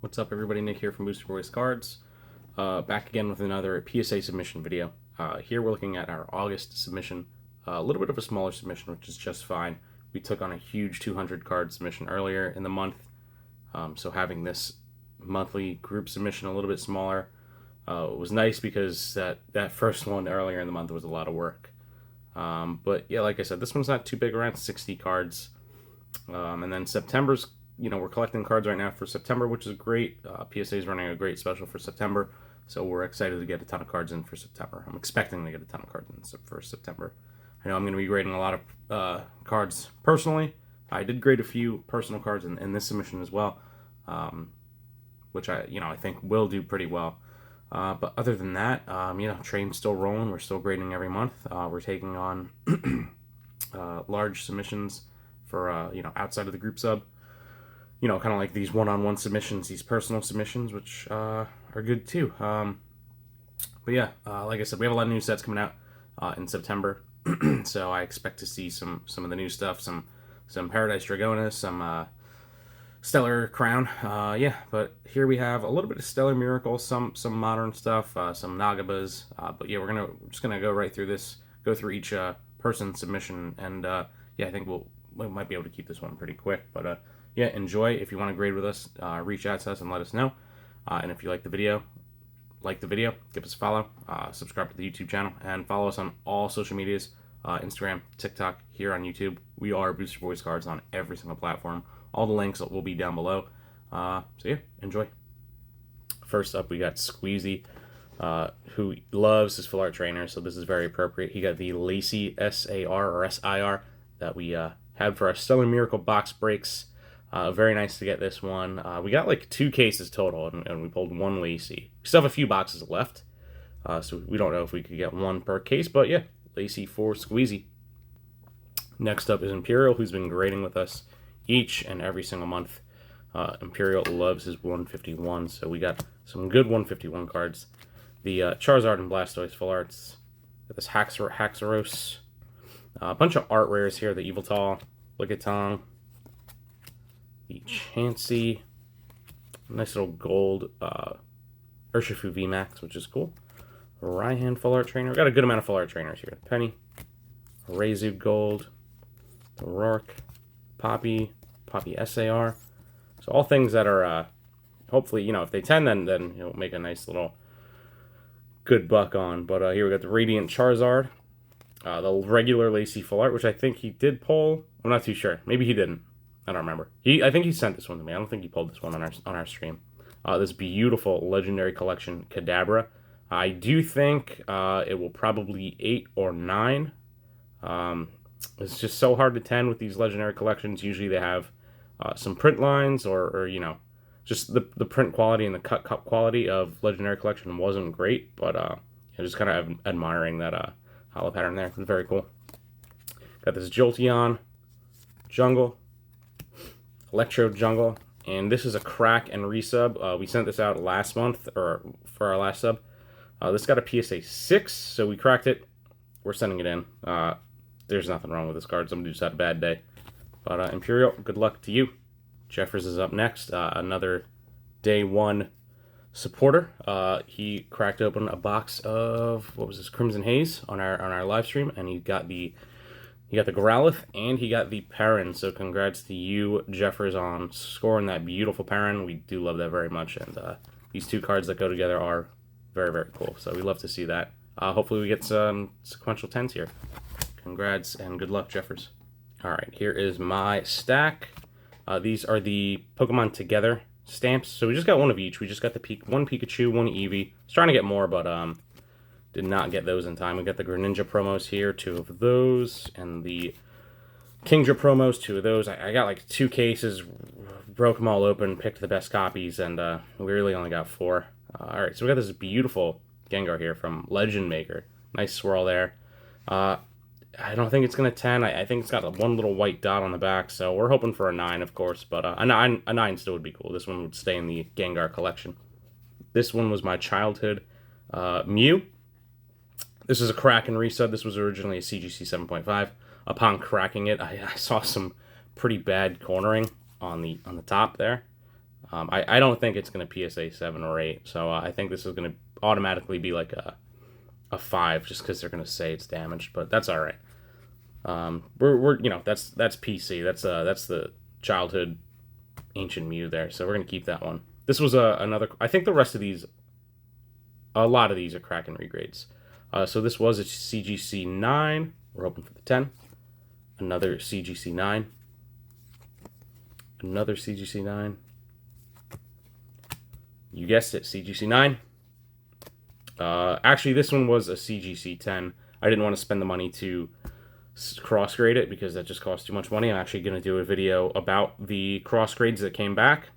What's up, everybody? Nick here from Booster Boys Cards. Back again with another PSA submission video. Here we're looking at our August submission. A little bit of a smaller submission, which is just fine. We took on a huge 200 card submission earlier in the month, so having this monthly group submission a little bit smaller was nice because that first one earlier in the month was a lot of work. But yeah, like I said, this one's not too big, around 60 cards. And then September's, we're collecting cards right now for September, which is great. PSA is running a great special for September, so we're excited to get a ton of cards in for September. I'm expecting to get a ton of cards in for September. I know I'm going to be grading a lot of cards personally. I did grade a few personal cards in this submission as well, which I think will do pretty well. But other than that, train's still rolling. We're still grading every month. We're taking on large submissions for outside of the group sub. Kind of like these one-on-one submissions, these personal submissions, which are good too. But yeah, like I said, we have a lot of new sets coming out in September, so I expect to see some of the new stuff, some Paradise Dragonis, some Stellar Crown. Yeah, but here we have a little bit of Stellar Miracle, some modern stuff, some Nagabas. But yeah, we're just gonna go right through this, go through each person submission, and yeah, I think we might be able to keep this one pretty quick. But yeah, enjoy. If you want to grade with us, reach out to us and let us know. And if you like the video, give us a follow, subscribe to the YouTube channel, and follow us on all social medias, Instagram, TikTok, here on YouTube. We are Booster Boys Cards on every single platform. All the links will be down below. So yeah, enjoy. First up, we got Squeezy, who loves his full art trainer, so this is very appropriate. He got the Lacy SAR or SIR that we had for our Stellar Miracle box breaks. Very nice to get this one. We got like 2 cases total, and we pulled 1 Lacy. We still have a few boxes left, so we don't know if we could get 1 per case, but yeah, Lacy for Squeezy. Next up is Imperial, who's been grading with us each and every single month. Imperial loves his 151, so we got some good 151 cards. The Charizard and Blastoise full arts. Got this Haxorus. A bunch of art rares here. The Yveltal, Lickitung, the Chansey, nice little gold Urshifu VMAX, which is cool. Raihan full art trainer. We got a good amount of full art trainers here. Penny, Razu Gold, the Rourke, Poppy SAR. So all things that are hopefully, if they 10, then you'll make a nice little good buck on. But here we got the Radiant Charizard, the regular Lacy full art, which I think he did pull. I'm not too sure. Maybe he didn't. I don't remember. I think he sent this one to me. I don't think he pulled this one on our stream. This beautiful Legendary Collection Kadabra. I do think it will probably 8 or 9. It's just so hard to 10 with these Legendary Collections. Usually they have some print lines or just the print quality and the cut quality of Legendary Collection wasn't great, but just kind of admiring that hollow pattern there. It's very cool. Got this Jolteon Jungle, Electro Jungle, and this is a crack and resub. We sent this out last month, or for our last sub. This got a PSA 6, so we cracked it. We're sending it in. There's nothing wrong with this card. Somebody just had a bad day. But Imperial, good luck to you. Jeffers is up next. Another day 1 supporter. He cracked open a box of, what was this, Crimson Haze on our live stream, and he got the Growlithe, and he got the Perrin. So congrats to you, Jeffers, on scoring that beautiful Perrin. We do love that very much, and these 2 cards that go together are very, very cool. So we love to see that. Hopefully we get some sequential 10s here. Congrats and good luck, Jeffers. All right, here is my stack. These are the Pokemon Together stamps. So we just got 1 of each. We just got the one Pikachu, 1 Eevee. I was trying to get more, but did not get those in time. We got the Greninja promos here, 2 of those, and the Kingdra promos, 2 of those. I got like 2 cases, broke them all open, picked the best copies, and we really only got 4. All right, so we got this beautiful Gengar here from Legend Maker. Nice swirl there. I don't think it's going to 10. I think it's got a 1 little white dot on the back, so we're hoping for a 9, of course, but a 9 still would be cool. This one would stay in the Gengar collection. This one was my childhood Mew. This is a crack and resub. This was originally a CGC 7.5. Upon cracking it, I saw some pretty bad cornering on the top there. I don't think it's going to PSA 7 or 8, so I think this is going to automatically be like a 5 just because they're going to say it's damaged, but that's all right. We're you know, that's PC. That's the childhood ancient Mew there, so we're going to keep that one. This was another, I think the rest of these, a lot of these are Kraken regrades. So this was a CGC 9. We're hoping for the 10. Another CGC 9. Another CGC 9. You guessed it, CGC 9. Actually, this one was a CGC 10. I didn't want to spend the money to cross grade it because that just costs too much money. I'm actually going to do a video about the cross grades that came back.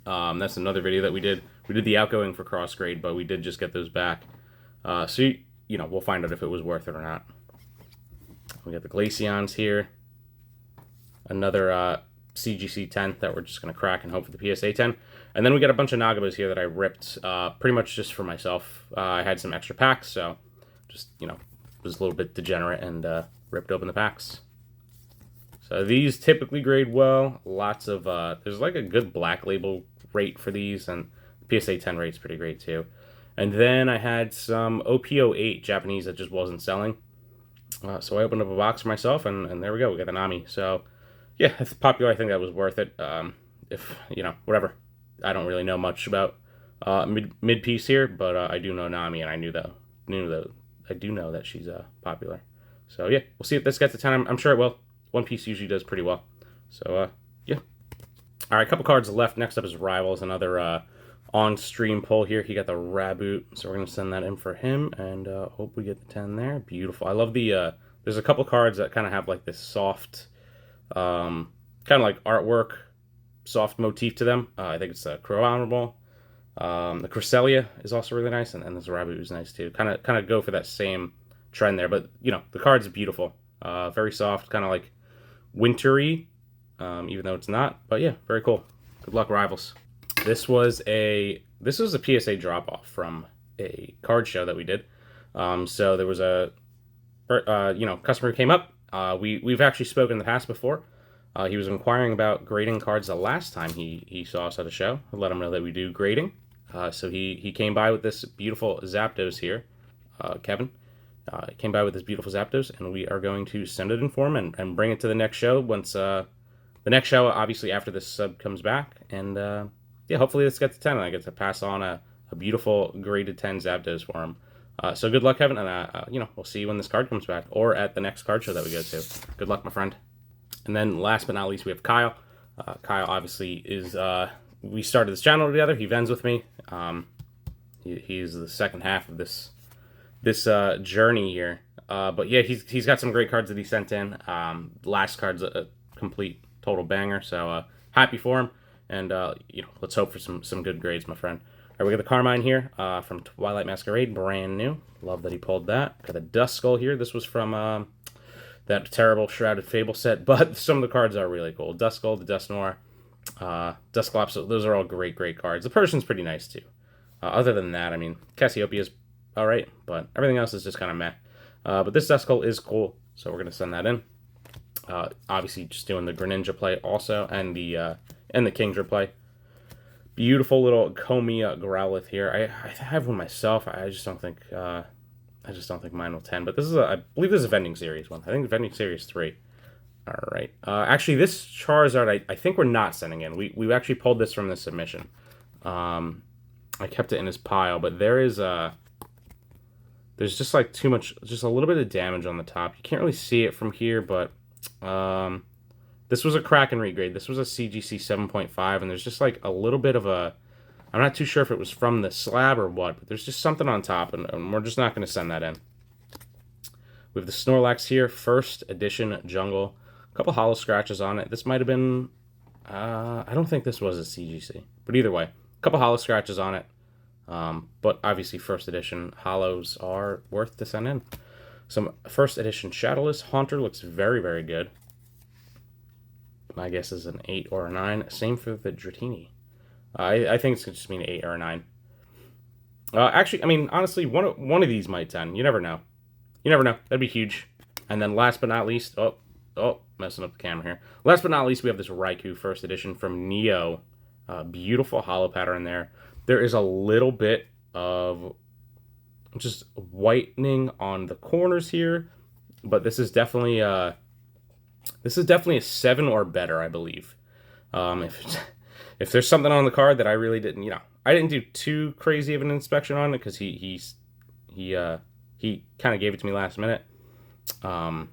That's another video that we did. We did the outgoing for cross grade, but we did just get those back. So, you know, we'll find out if it was worth it or not. We got the Glaceons here. Another CGC 10 that we're just going to crack and hope for the PSA 10. And then we got a bunch of Nagabas here that I ripped pretty much just for myself. I had some extra packs, so just, you know, was a little bit degenerate and ripped open the packs. So these typically grade well. Lots of, there's like a good black label rate for these, and PSA 10 rate's pretty great too. And then I had some OP08 Japanese that just wasn't selling. So I opened up a box for myself, and there we go. We got the Nami. So, yeah, it's popular. I think that was worth it. If, you know, whatever. I don't really know much about mid-piece here, but I do know Nami, and I do know that she's popular. So, yeah, we'll see if this gets a 10. I'm sure it will. One Piece usually does pretty well. So, yeah. All right, a couple cards left. Next up is Rivals, another on-stream pull here. He got the Raboot, so we're going to send that in for him, and hope we get the 10 there. Beautiful. I love the, there's a couple cards that kind of have like this soft, kind of like artwork, soft motif to them. I think it's the Crow Honorable. The Cresselia is also really nice, and this Raboot is nice too. Kind of go for that same trend there, but, you know, the card's beautiful. Very soft, kind of like wintry, even though it's not. But yeah, very cool. Good luck, Rivals. This was a PSA drop-off from a card show that we did. So there was a you know, customer who came up. We've actually spoken in the past before. He was inquiring about grading cards the last time he saw us at a show. I let him know that we do grading. So he came by with this beautiful Zapdos here, Kevin. Came by with this beautiful Zapdos, and we are going to send it in for him and bring it to the next show once the next show, obviously after this sub comes back. And yeah, hopefully this gets a 10 and I get to pass on a beautiful graded 10 Zapdos for him. So good luck, Kevin, and you know, we'll see you when this card comes back or at the next card show that we go to. Good luck, my friend. And then last but not least, we have Kyle. Kyle obviously is, we started this channel together. He vends with me. He's the second half of this journey here. But yeah, he's got some great cards that he sent in. Last card's a complete total banger, so happy for him. And you know, let's hope for some good grades, my friend. All right, we got the Carmine here from Twilight Masquerade, brand new. Love that he pulled that. Got the Dust Skull here. This was from that terrible Shrouded Fable set, but some of the cards are really cool. Dust Skull, the Dust Noir, Dusclops, those are all great cards. The Persian's pretty nice too. Other than that, I mean, Cassiopeia's alright, but everything else is just kind of meh. But this Dust Skull is cool, so we're going to send that in. Obviously, just doing the Greninja play also, and the Kingdra play. Beautiful little Comia Growlithe here. I have one myself. I just don't think mine will 10. But this is I believe this is a vending series one. I think vending series 3. All right. Actually, this Charizard I think we're not sending in. We actually pulled this from the submission. I kept it in his pile, but there's just like too much, just a little bit of damage on the top. You can't really see it from here, but this was a Kraken regrade. This was a CGC 7.5, and there's just like a little bit of a, I'm not too sure if it was from the slab or what, but there's just something on top, and we're just not going to send that in. We have the Snorlax here, first edition Jungle. A couple hollow scratches on it. This might have been, I don't think this was a CGC, but either way, a couple hollow scratches on it. But obviously first edition hollows are worth to send in. Some first edition Shadowless Haunter looks very good. My guess is an 8 or a 9. Same for the Dratini. I think it's going to just mean an 8 or a 9. Actually, I mean, honestly, one of these might 10. You never know. You never know. That'd be huge. And then last but not least, messing up the camera here. Last but not least, we have this Raikou first edition from Neo. Beautiful hollow pattern there. There is a little bit of just whitening on the corners here, but this is definitely a 7 or better, I believe. If there's something on the card that I really didn't, I didn't do too crazy of an inspection on it because he kind of gave it to me last minute. But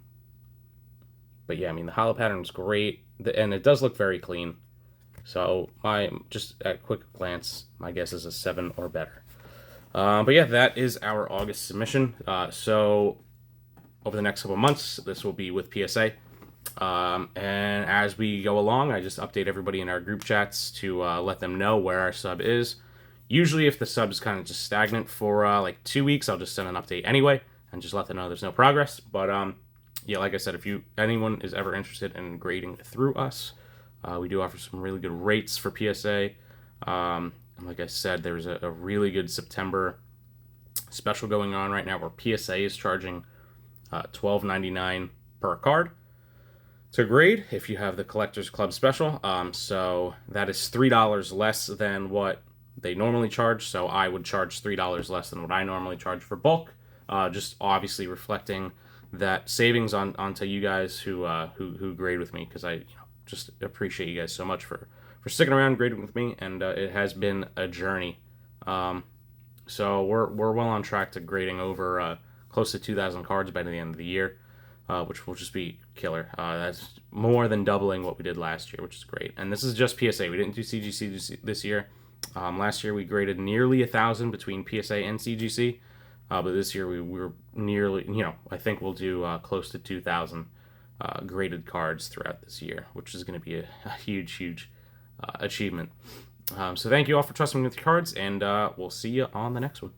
yeah, I mean the hollow pattern's great, and it does look very clean. So just at quick glance, my guess is a 7 or better. But yeah, that is our August submission. So over the next couple of months, this will be with PSA. And as we go along, I just update everybody in our group chats to let them know where our sub is. Usually, if the sub is kind of just stagnant for like 2 weeks, I'll just send an update anyway and just let them know there's no progress. But yeah, like I said, if anyone is ever interested in grading through us, we do offer some really good rates for PSA. And like I said, there's a really good September special going on right now where PSA is charging $12.99 per card to grade if you have the Collectors Club special. So that is $3 less than what they normally charge. So I would charge $3 less than what I normally charge for bulk. Just obviously reflecting that savings onto you guys who grade with me, because I just appreciate you guys so much for sticking around grading with me, and it has been a journey. So we're well on track to grading over close to 2,000 cards by the end of the year, which will just be killer. That's more than doubling what we did last year, which is great. And this is just PSA. We didn't do CGC this year. Last year we graded nearly 1,000 between PSA and CGC, but this year we were nearly, I think we'll do close to 2,000 graded cards throughout this year, which is going to be a huge achievement. So thank you all for trusting me with your cards, and we'll see you on the next one.